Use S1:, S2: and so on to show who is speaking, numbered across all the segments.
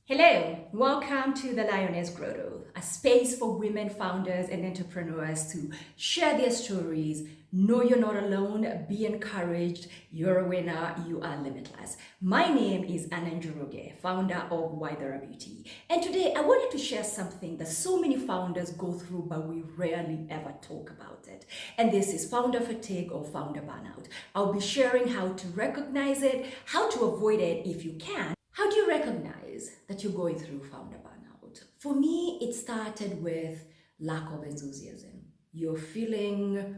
S1: Hello, welcome to the Lioness Grotto, a space for women founders and entrepreneurs to share their stories. Know you're not alone, be encouraged, you're a winner, you are limitless. My name is Njoroge, founder of Ythera Beauty. And today I wanted to share something that so many founders go through, but we rarely ever talk about it. And this is founder fatigue or founder burnout. I'll be sharing how to recognize it, how to avoid it if you can. How do you recognize that you're going through founder burnout? For me, it started with lack of enthusiasm. You're feeling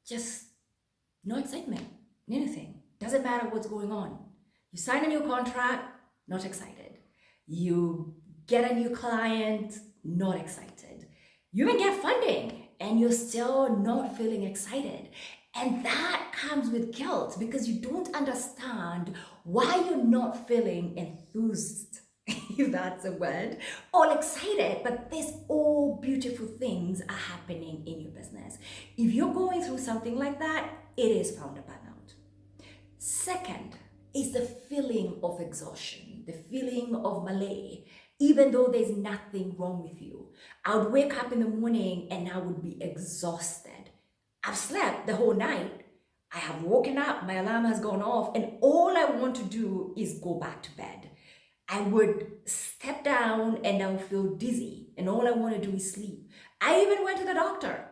S1: just no excitement, anything. Doesn't matter what's going on. You sign a new contract, not excited. You get a new client, not excited. You even get funding and you're still not feeling excited. And that comes with guilt because you don't understand why you're not feeling enthused, if that's a word, or excited, but these all beautiful things are happening in your business. If you're going through something like that, it is founder burnout. Second is the feeling of exhaustion, the feeling of malaise, even though there's nothing wrong with you. I would wake up in the morning and I would be exhausted. I've slept the whole night. I have woken up, my alarm has gone off, and all I want to do is go back to bed. I would step down and I'll feel dizzy, and all I want to do is sleep. I even went to the doctor.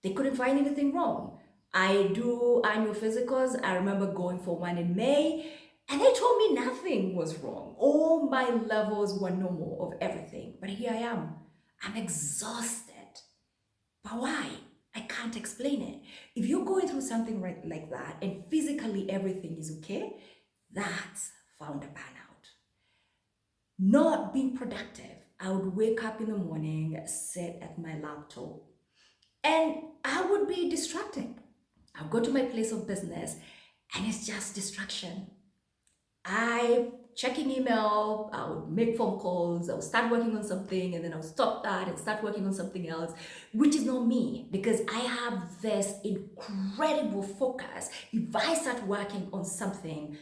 S1: They couldn't find anything wrong. I do annual physicals. I remember going for one in May, and they told me nothing was wrong. All my levels were normal of everything. But here I am. I'm exhausted. But why? I can't explain it. If you're going through something like that and physically everything is okay, that's founder burnout. Not being productive. I would wake up in the morning, sit at my laptop, and I would be distracted. I'll go to my place of business and it's just distraction. I checking email, I would make phone calls, I would start working on something, and then I'll stop that and start working on something else, which is not me because I have this incredible focus. If I start working on something,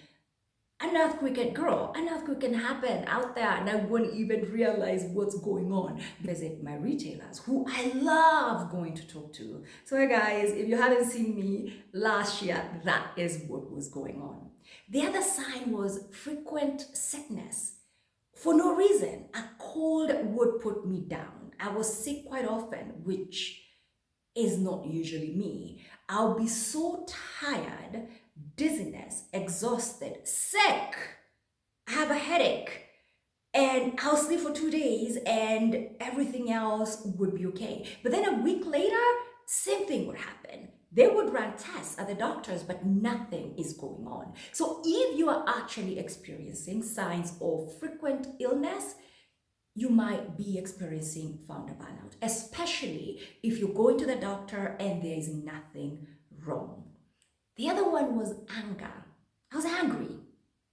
S1: an earthquake can grow, an earthquake can happen out there, and I won't even realize what's going on. Visit my retailers who I love going to talk to. So guys, if you haven't seen me last year, that is what was going on. The other sign was frequent sickness. For no reason, a cold would put me down. I was sick quite often, which is not usually me. I'll be so tired, dizziness, exhausted, sick. I have a headache, and I'll sleep for 2 days and everything else would be okay. But then a week later, same thing would happen. They would run tests at the doctors, but nothing is going on. So if you are actually experiencing signs of frequent illness, you might be experiencing founder burnout, especially if you're going to the doctor and there is nothing wrong. The other one was anger. I was angry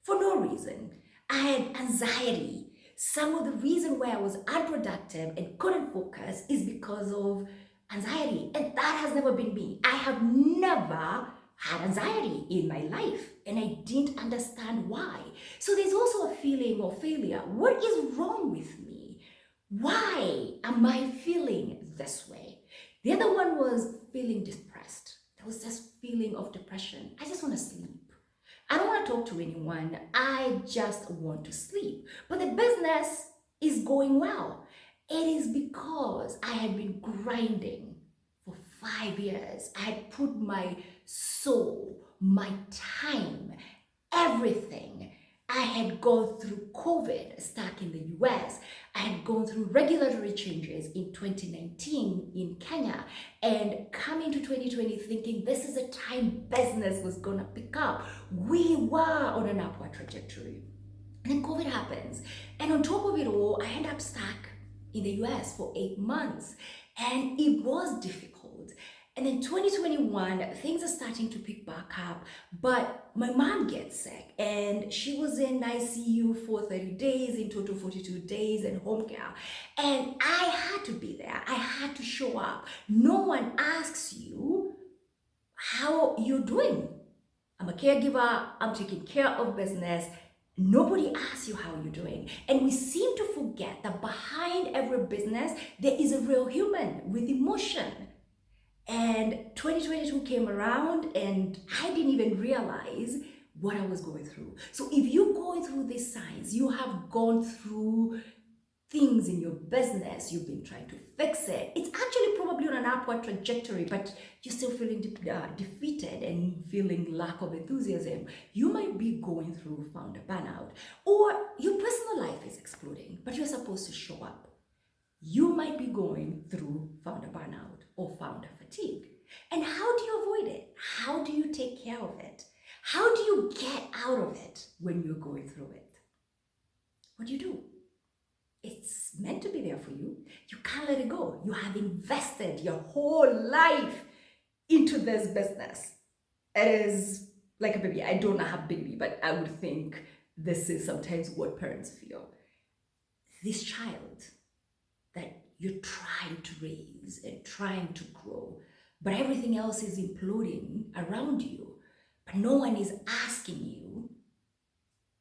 S1: for no reason. I had anxiety. Some of the reason why I was unproductive and couldn't focus is because of anxiety, and that has never been me. I have never had anxiety in my life, and I didn't understand why. So there's also a feeling of failure. What is wrong with me? Why am I feeling this way? The other one was feeling depressed. There was this feeling of depression. I just want to sleep. I don't want to talk to anyone. I just want to sleep. But the business is going well. It is because I had been grinding for 5 years. I had put my soul, my time, everything. I had gone through COVID stuck in the US. I had gone through regulatory changes in 2019 in Kenya, and coming to 2020 thinking this is a time business was gonna pick up. We were on an upward trajectory. And then COVID happens. And on top of it all, I end up stuck in the US for 8 months, and it was difficult. And then 2021, things are starting to pick back up, but my mom gets sick and she was in ICU for 30 days, in total 42 days in home care. And I had to be there. I had to show up. No one asks you how you're doing. I'm a caregiver, I'm taking care of business, Nobody asks you how you're doing. And we seem to forget that behind every business, there is a real human with emotion. And 2022 came around and I didn't even realize what I was going through. So if you're going through these signs, you have gone through things in your business, you've been trying to fix it. It's actually probably on an upward trajectory, but you're still feeling defeated and feeling lack of enthusiasm. You might be going through founder burnout, or your personal life is exploding, but you're supposed to show up. You might be going through founder burnout or founder fatigue. And how do you avoid it? How do you take care of it? How do you get out of it when you're going through it? What do you do? It's meant to be there for you. You can't let it go. You have invested your whole life into this business. It is like a baby. I don't have a baby, but I would think this is sometimes what parents feel. This child that you're trying to raise and trying to grow, but everything else is imploding around you, but no one is asking you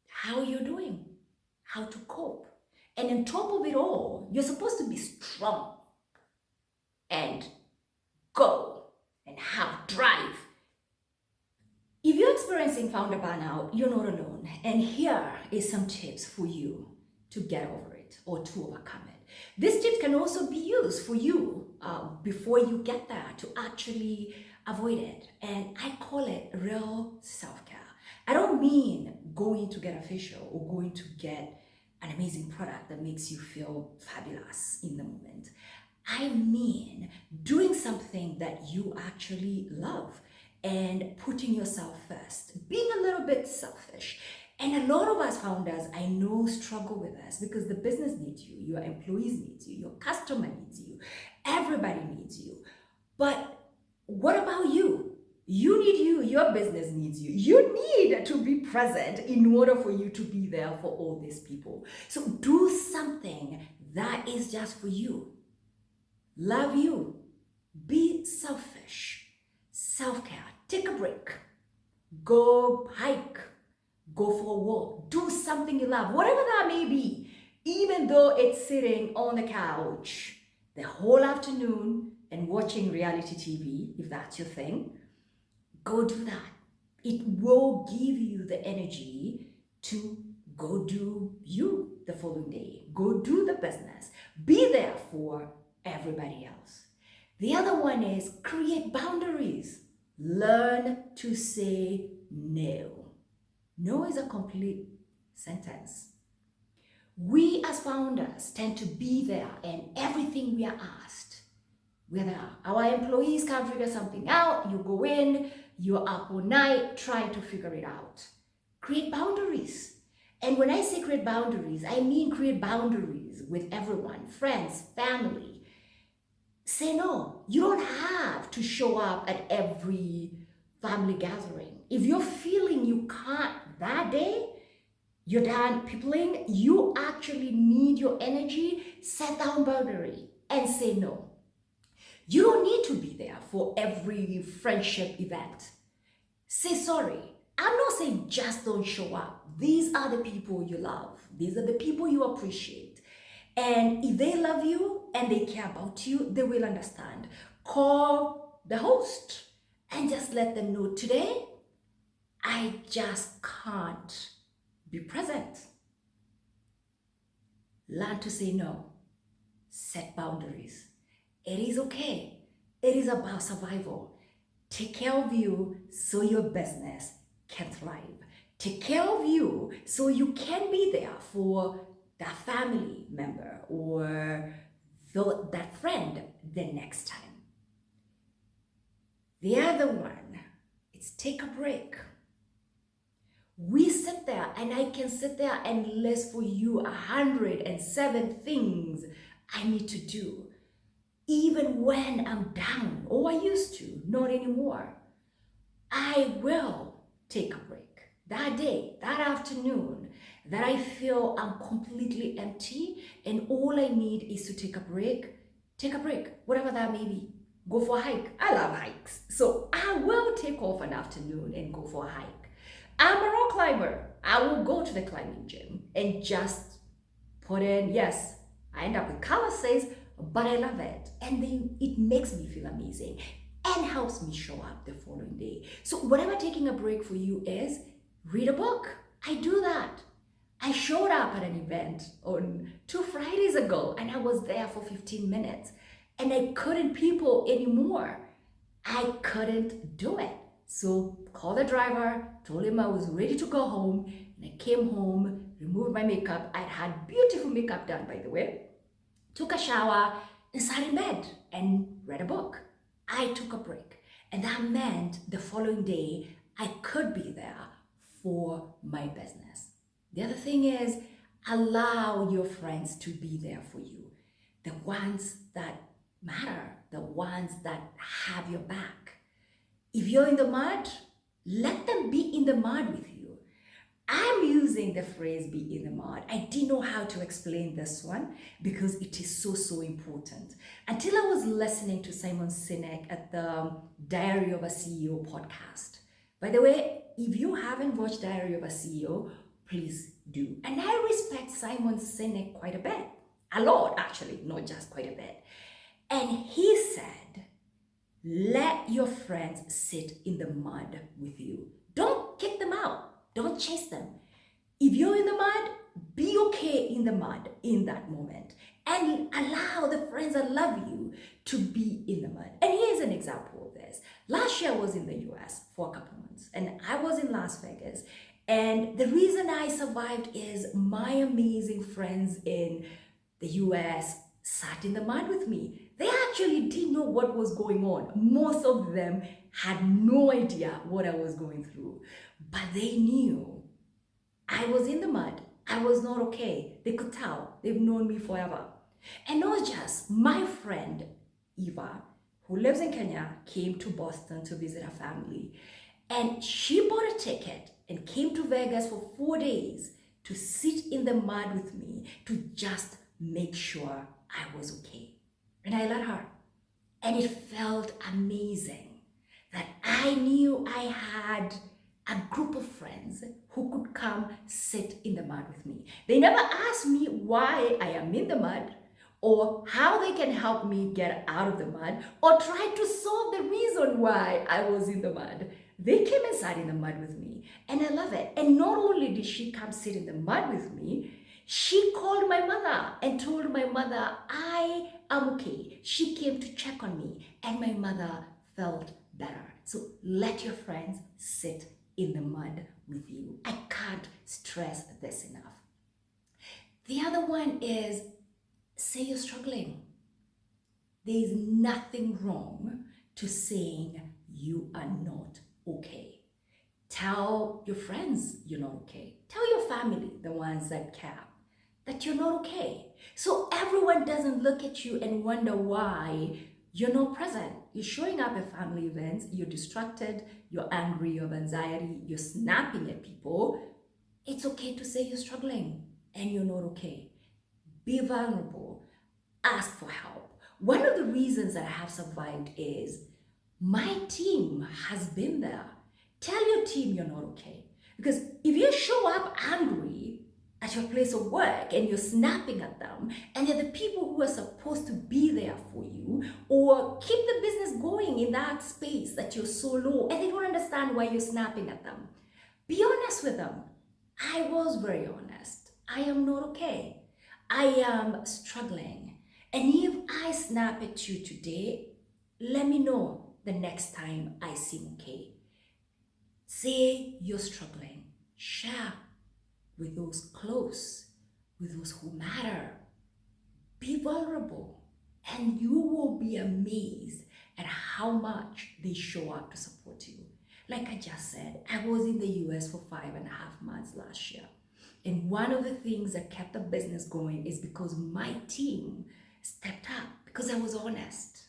S1: how you're doing, how to cope. And on top of it all, you're supposed to be strong and go and have drive. If you're experiencing founder burnout, you're not alone. And here is some tips for you to get over it or to overcome it. These tips can also be used for you before you get there to actually avoid it. And I call it real self-care. I don't mean going to get a facial or going to get an amazing product that makes you feel fabulous in the moment. I mean doing something that you actually love and putting yourself first, being a little bit selfish. And a lot of us founders, I know, struggle with this because the business needs you, your employees need you, your customer needs you, everybody needs you. But what about you? You need you, your business needs you. You need to be present in order for you to be there for all these people. So do something that is just for you. Love you. Be selfish. Self-care. Take a break. Go hike. Go for a walk. Do something you love, whatever that may be. Even though it's sitting on the couch the whole afternoon and watching reality TV, if that's your thing. Go do that. It will give you the energy to go do you the following day. Go do the business. Be there for everybody else. The other one is create boundaries. Learn to say no. No is a complete sentence. We as founders tend to be there and everything we are asked. Whether our employees can't figure something out, you go in, you're up all night trying to figure it out. Create boundaries. And when I say create boundaries, I mean create boundaries with everyone, friends, family. Say no. You don't have to show up at every family gathering. If you're feeling you can't that day, you're done peopling, you actually need your energy, set down boundary and say no. You don't need to be there for every friendship event. Say sorry. I'm not saying just don't show up. These are the people you love. These are the people you appreciate. And if they love you and they care about you, they will understand. Call the host and just let them know today, I just can't be present. Learn to say no. Set boundaries. It is okay. It is about survival. Take care of you so your business can thrive. Take care of you so you can be there for that family member or that friend the next time. The other one, it's take a break. We sit there and I can sit there and list for you 107 things I need to do. Even when I'm down, or I used to, not anymore. I will take a break. That day, that afternoon, that I feel I'm completely empty and all I need is to take a break, whatever that may be. Go for a hike. I love hikes. So I will take off an afternoon and go for a hike. I'm a rock climber. I will go to the climbing gym and just put in, yes, I end up with calluses, but I love it. And then it makes me feel amazing and helps me show up the following day. So whatever taking a break for you is, read a book. I do that. I showed up at an event on 2 Fridays ago and I was there for 15 minutes and I couldn't people anymore. I couldn't do it. So called the driver, told him I was ready to go home, and I came home, removed my makeup. I'd had beautiful makeup done, by the way. Took a shower and sat in bed and read a book. I took a break. And that meant the following day, I could be there for my business. The other thing is, allow your friends to be there for you. The ones that matter, the ones that have your back. If you're in the mud, let them be in the mud with you. I'm using the phrase be in the mud. I didn't know how to explain this one because it is so important. Until I was listening to Simon Sinek at the Diary of a CEO podcast. By the way, if you haven't watched Diary of a CEO, please do. And I respect Simon Sinek quite a bit. A lot, actually, not just quite a bit. And he said, let your friends sit in the mud with you. Don't kick them out. Don't chase them. If you're in the mud, be okay in the mud in that moment. And allow the friends that love you to be in the mud. And here's an example of this. Last year I was in the US for a couple months and I was in Las Vegas. And the reason I survived is my amazing friends in the US sat in the mud with me. They actually didn't know what was going on. Most of them had no idea what I was going through, but they knew I was in the mud. I was not okay. They could tell. They've known me forever. And not just my friend, Eva, who lives in Kenya, came to Boston to visit her family. And she bought a ticket and came to Vegas for 4 days to sit in the mud with me to just make sure I was okay. And I let her. And it felt amazing that I knew I had a group of friends who could come sit in the mud with me. They never asked me why I am in the mud or how they can help me get out of the mud or try to solve the reason why I was in the mud. They came and sat in the mud with me and I love it. And not only did she come sit in the mud with me, she called my mother and told my mother, I am okay. She came to check on me and my mother felt better. So let your friends sit in the mud with you. I can't stress this enough. The other one is say you're struggling. There is nothing wrong to saying you are not okay. Tell your friends you're not okay. Tell your family, the ones that care, that you're not okay. So everyone doesn't look at you and wonder why you're not present. You're showing up at family events, you're distracted, you're angry, you have anxiety, you're snapping at people. It's okay to say you're struggling and you're not okay. Be vulnerable. Ask for help. One of the reasons that I have survived is my team has been there. Tell your team you're not okay. Because if you show up angry at your place of work and you're snapping at them, and they're the people who are supposed to be there for you or keep the business going in that space that you're so low and they don't understand why you're snapping at them, be honest with them. I was very honest. I am not okay. I am struggling. And if I snap at you today, let me know the next time I seem okay. Say you're struggling. Share with those close, with those who matter. Be vulnerable, and you will be amazed at how much they show up to support you. Like I just said, I was in the US for 5.5 months last year. And one of the things that kept the business going is because my team stepped up, because I was honest.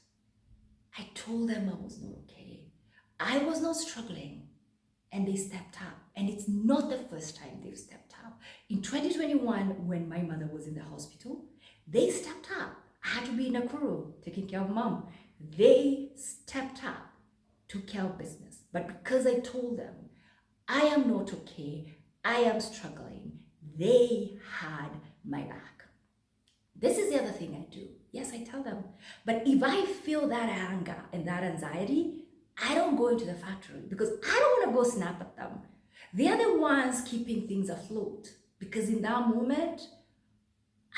S1: I told them I was not okay. I was not struggling. And they stepped up. And it's not the first time they've stepped up. In 2021, when my mother was in the hospital, they stepped up. I had to be in Nakuru taking care of mom. They stepped up, took care of business. But because I told them, I am not okay, I am struggling. They had my back. This is the other thing I do. Yes, I tell them. But if I feel that anger and that anxiety, I don't go into the factory because I don't want to go snap at them. They are the ones keeping things afloat, because in that moment,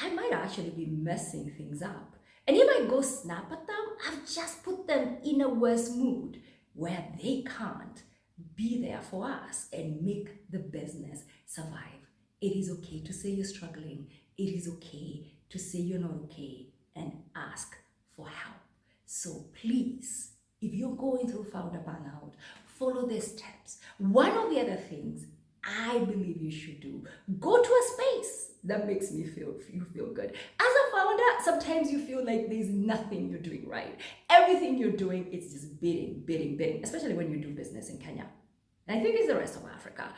S1: I might actually be messing things up. And if I go snap at them, I've just put them in a worse mood where they can't be there for us and make the business survive. It is okay to say you're struggling. It is okay to say you're not okay and ask for help. So please, if you're going through founder burnout, follow these steps. One of the other things I believe you should do, go to a space that makes you feel good. As a founder, sometimes you feel like there's nothing you're doing right. Everything you're doing is just bidding, especially when you do business in Kenya. And I think it's the rest of Africa.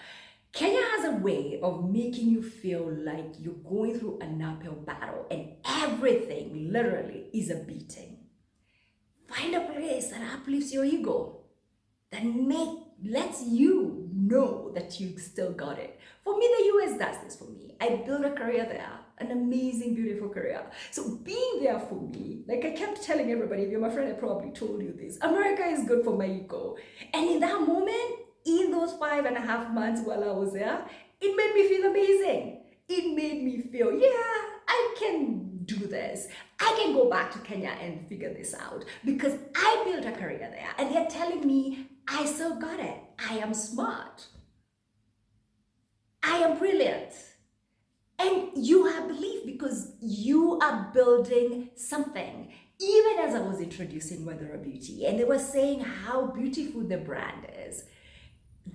S1: Kenya has a way of making you feel like you're going through an uphill battle and everything literally is a beating. Find a place that uplifts your ego, that lets you know that you still got it. For me, the US does this for me. I built a career there, an amazing, beautiful career. So being there for me, like I kept telling everybody, if you're my friend, I probably told you this, America is good for my ego. And in that moment, in those 5.5 months while I was there, it made me feel amazing. It made me feel, yeah, I can do this. I can go back to Kenya and figure this out because I built a career there and they're telling me I still got it. I am smart. I am brilliant. And you have belief because you are building something. Even as I was introducing Ythera Beauty and they were saying how beautiful the brand is,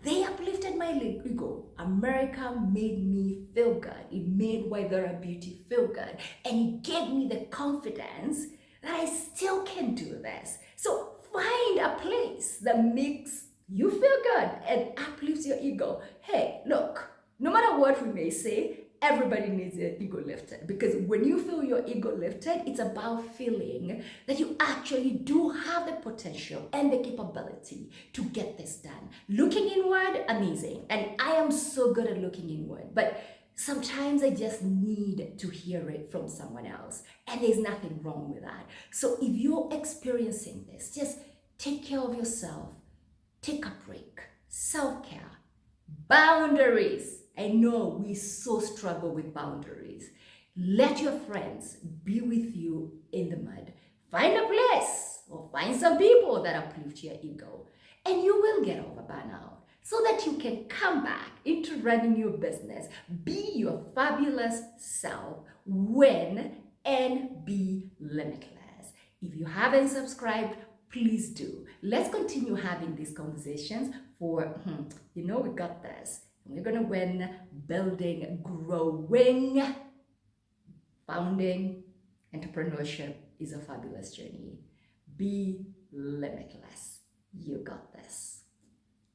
S1: they uplifted my ego. America made me feel good. It made Ythera Beauty feel good. And it gave me the confidence that I still can do this. So find a place that makes you feel good and uplifts your ego. Hey, look, no matter what we may say, everybody needs their ego lifted, because when you feel your ego lifted, it's about feeling that you actually do have the potential and the capability to get this done. Looking inward, amazing. And I am so good at looking inward, but sometimes I just need to hear it from someone else. And there's nothing wrong with that. So if you're experiencing this, just take care of yourself. Take a break. Self-care. Boundaries. I know we so struggle with boundaries. Let your friends be with you in the mud. Find a place or find some people that uplift your ego, and you will get over burnout so that you can come back into running your business, be your fabulous self, win, and be limitless. If you haven't subscribed, please do. Let's continue having these conversations for, we got this. We're going to win, building, growing, founding. Entrepreneurship is a fabulous journey. Be limitless. You got this.